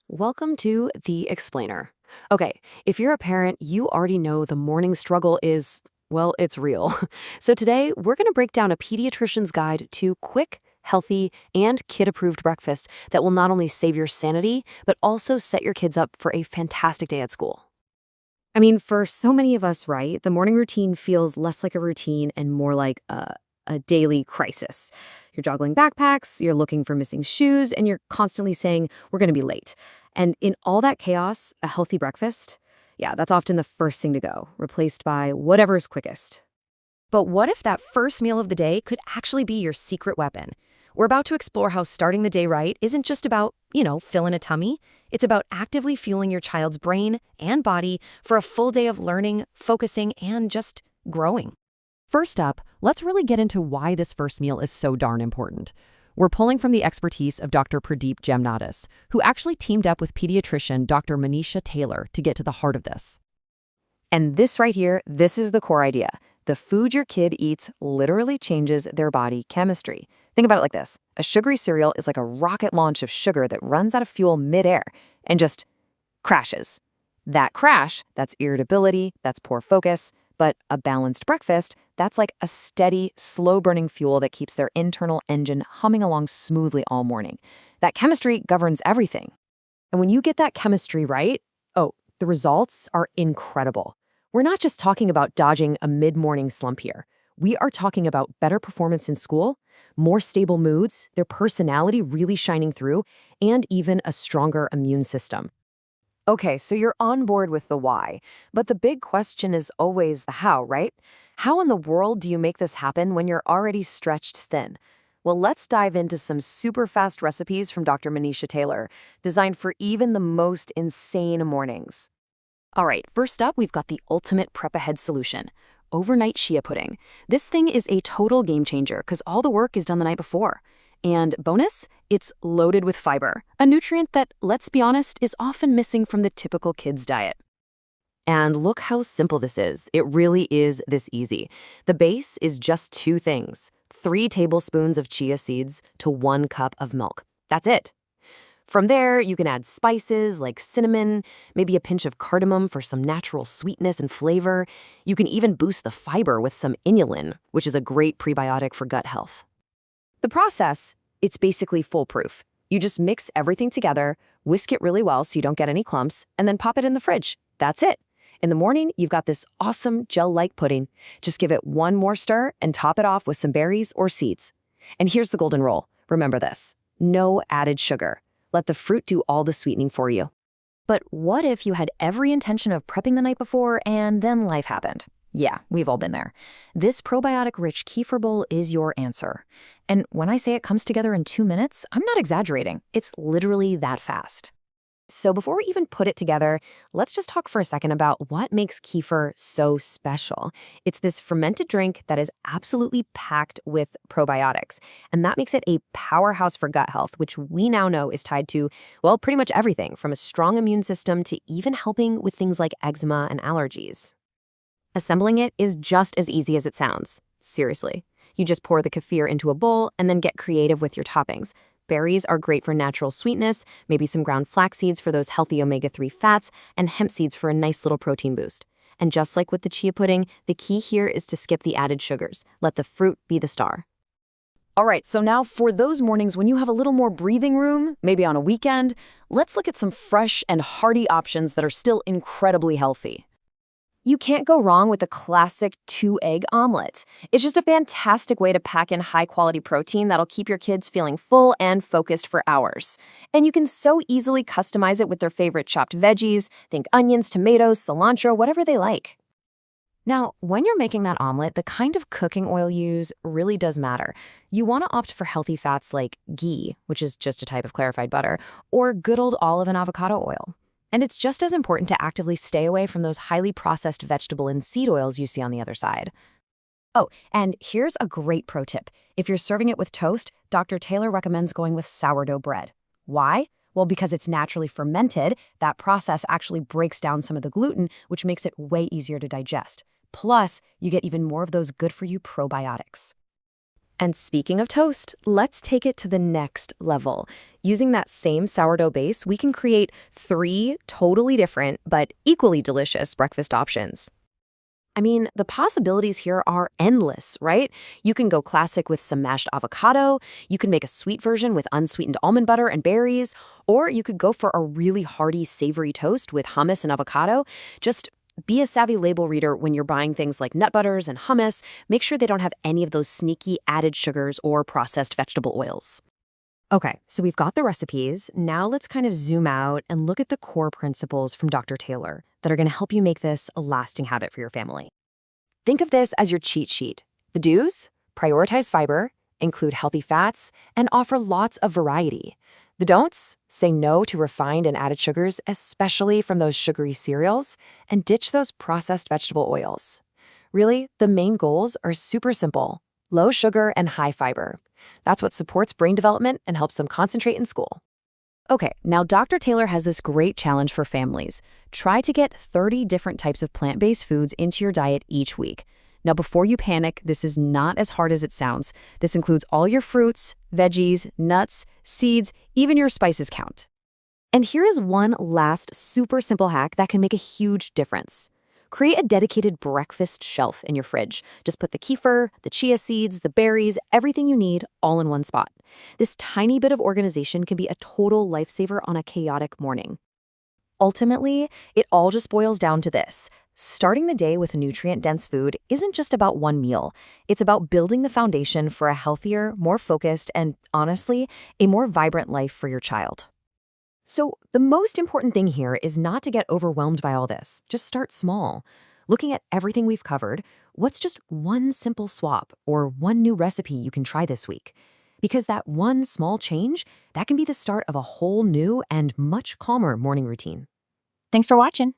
Welcome to The Explainer. Okay, if you're a parent, you already know the morning struggle is, well, it's real. So today, we're going to break down a pediatrician's guide to quick, healthy, and kid-approved breakfast that will not only save your sanity, but also set your kids up for a fantastic day at school. I mean, for so many of us, right, the morning routine feels less like a routine and more like a daily crisis. You're juggling backpacks, you're looking for missing shoes, and you're constantly saying, we're going to be late. And in all that chaos, a healthy breakfast, yeah, that's often the first thing to go, replaced by whatever's quickest. But what if that first meal of the day could actually be your secret weapon? We're about to explore how starting the day right isn't just about, filling a tummy. It's about actively fueling your child's brain and body for a full day of learning, focusing, and just growing. First up, let's really get into why this first meal is so darn important. We're pulling from the expertise of Dr. Pradeep Jamnadas, who actually teamed up with pediatrician Dr. Manisha Taylor to get to the heart of this. And this right here, this is the core idea. The food your kid eats literally changes their body chemistry. Think about it like this. A sugary cereal is like a rocket launch of sugar that runs out of fuel midair and just crashes. That crash, that's irritability, that's poor focus. But a balanced breakfast, that's like a steady, slow-burning fuel that keeps their internal engine humming along smoothly all morning. That chemistry governs everything. And when you get that chemistry right, the results are incredible. We're not just talking about dodging a mid-morning slump here. We are talking about better performance in school, more stable moods, their personality really shining through, and even a stronger immune system. Okay, so you're on board with the why, but the big question is always the how, right? How in the world do you make this happen when you're already stretched thin? Well, let's dive into some super fast recipes from Dr. Manisha Taylor, designed for even the most insane mornings. All right, first up, we've got the ultimate prep-ahead solution, overnight chia pudding. This thing is a total game changer because all the work is done the night before. And bonus, it's loaded with fiber, a nutrient that, let's be honest, is often missing from the typical kid's diet. And look how simple this is. It really is this easy. The base is just two things: 3 tablespoons of chia seeds to 1 cup of milk. That's it. From there, you can add spices like cinnamon, maybe a pinch of cardamom for some natural sweetness and flavor. You can even boost the fiber with some inulin, which is a great prebiotic for gut health. The process, it's basically foolproof. You just mix everything together, whisk it really well so you don't get any clumps, and then pop it in the fridge. That's it. In the morning, you've got this awesome gel-like pudding. Just give it one more stir and top it off with some berries or seeds. And here's the golden rule. Remember this: no added sugar. Let the fruit do all the sweetening for you. But what if you had every intention of prepping the night before and then life happened? Yeah, we've all been there. This probiotic-rich kefir bowl is your answer. And when I say it comes together in 2 minutes, I'm not exaggerating. It's literally that fast. So before we even put it together, let's just talk for a second about what makes kefir so special. It's this fermented drink that is absolutely packed with probiotics, and that makes it a powerhouse for gut health, which we now know is tied to, well, pretty much everything from a strong immune system to even helping with things like eczema and allergies. Assembling it is just as easy as it sounds. Seriously. You just pour the kefir into a bowl and then get creative with your toppings. Berries are great for natural sweetness, maybe some ground flax seeds for those healthy omega-3 fats, and hemp seeds for a nice little protein boost. And just like with the chia pudding, the key here is to skip the added sugars. Let the fruit be the star. All right, so now for those mornings when you have a little more breathing room, maybe on a weekend, let's look at some fresh and hearty options that are still incredibly healthy. You can't go wrong with the classic 2-egg omelet. It's just a fantastic way to pack in high-quality protein that'll keep your kids feeling full and focused for hours. And you can so easily customize it with their favorite chopped veggies. Think onions, tomatoes, cilantro, whatever they like. Now, when you're making that omelet, the kind of cooking oil you use really does matter. You want to opt for healthy fats like ghee, which is just a type of clarified butter, or good old olive and avocado oil. And it's just as important to actively stay away from those highly processed vegetable and seed oils you see on the other side. Oh, and here's a great pro tip. If you're serving it with toast, Dr. Taylor recommends going with sourdough bread. Why? Well, because it's naturally fermented, that process actually breaks down some of the gluten, which makes it way easier to digest. Plus, you get even more of those good-for-you probiotics. And speaking of toast, let's take it to the next level. Using that same sourdough base, we can create 3 totally different but equally delicious breakfast options. I mean, the possibilities here are endless, right? You can go classic with some mashed avocado, you can make a sweet version with unsweetened almond butter and berries, or you could go for a really hearty, savory toast with hummus and avocado. Just be a savvy label reader when you're buying things like nut butters and hummus. Make sure they don't have any of those sneaky added sugars or processed vegetable oils. Okay, so we've got the recipes. Now let's kind of zoom out and look at the core principles from Dr. Taylor that are going to help you make this a lasting habit for your family. Think of this as your cheat sheet. The do's: prioritize fiber, include healthy fats, and offer lots of variety. The don'ts: say no to refined and added sugars, especially from those sugary cereals, and ditch those processed vegetable oils. Really, the main goals are super simple: low sugar and high fiber. That's what supports brain development and helps them concentrate in school. Okay, now Dr. Taylor has this great challenge for families. Try to get 30 different types of plant-based foods into your diet each week. Now, before you panic, this is not as hard as it sounds. This includes all your fruits, veggies, nuts, seeds, even your spices count. And here is one last super simple hack that can make a huge difference. Create a dedicated breakfast shelf in your fridge. Just put the kefir, the chia seeds, the berries, everything you need all in one spot. This tiny bit of organization can be a total lifesaver on a chaotic morning. Ultimately, it all just boils down to this. Starting the day with nutrient-dense food isn't just about one meal. It's about building the foundation for a healthier, more focused, and honestly, a more vibrant life for your child. So the most important thing here is not to get overwhelmed by all this. Just start small. Looking at everything we've covered, what's just one simple swap or one new recipe you can try this week? Because that one small change, that can be the start of a whole new and much calmer morning routine. Thanks for watching.